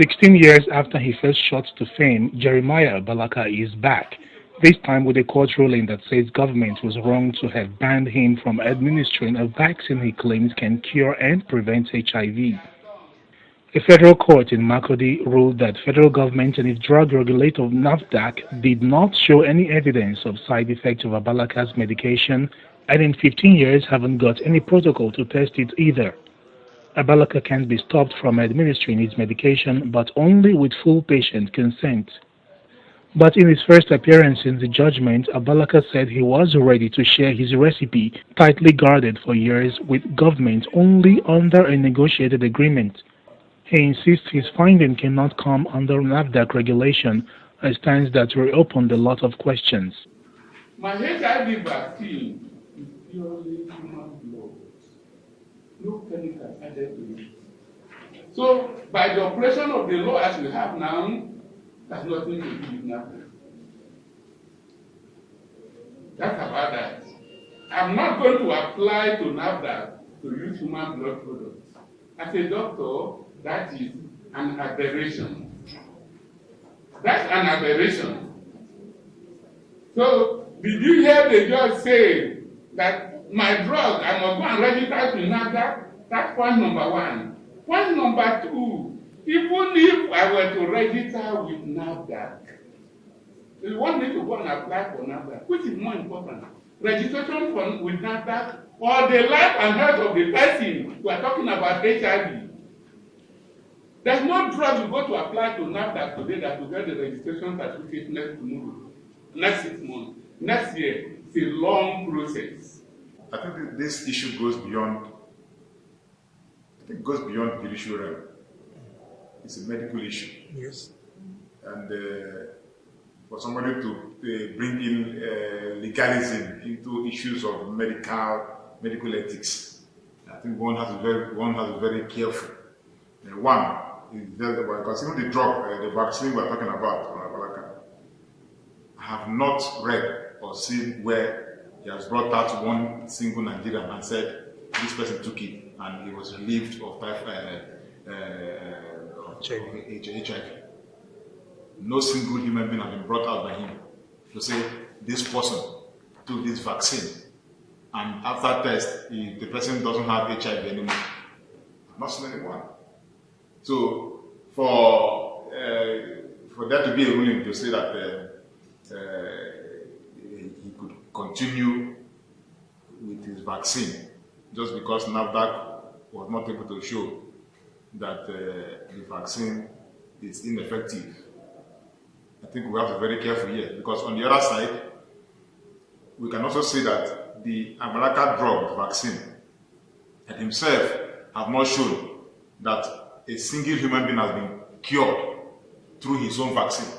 16 years after he first shot to fame, Jeremiah Abalaka is back, this time with a court ruling that says government was wrong to have banned him from administering a vaccine he claims can cure and prevent HIV. A federal court in Makurdi ruled that federal government and its drug regulator NAFDAC did not show any evidence of side effects of Abalaka's medication and in 15 years haven't got any protocol to test it either. Abalaka can be stopped from administering his medication, but only with full patient consent. But in his first appearance in the judgment, Abalaka said he was ready to share his recipe, tightly guarded for years, with government only under a negotiated agreement. He insists his finding cannot come under NAFDAC regulation, a stance that reopened a lot of questions. My HIV vaccine is purely human blood. No chemical added to it. So, by the operation of the law as we have now, there's nothing to do with NAFDAC. That's about that. I'm not going to apply to NAFDAC to use human blood products. As a doctor, that is an aberration. That's an aberration. So, did you hear the judge say that my drug, I must go and register to NAFDAC? That's point number one. Point number two, even if I were to register with NAFDAC, you want me to go and apply for NAFDAC, which is more important? Registration with NAFDAC or the life and health of the person? We are talking about HIV. There's no drug you go to apply to NAFDAC today that will get the registration certificate next 6 months, next year. It's a long process. I think this issue goes beyond. It goes beyond the judicial realm. It's a medical issue. Yes. And for somebody to bring in legalism into issues of medical ethics, I think one has to be very careful. One is very, because even the drug, the vaccine we're talking about, I have not read or seen where he has brought out one single Nigerian and said this person took it and he was relieved of HIV. No single human being has been brought out by him to say this person took this vaccine and after test the person doesn't have HIV anymore. I've not seen anyone. So for there to be a ruling to say that he could continue with his vaccine just because NAFDAC was not able to show that the vaccine is ineffective. I think we have to be very careful here, because on the other side, we can also see that the Abalaka drug vaccine and himself have not shown that a single human being has been cured through his own vaccine.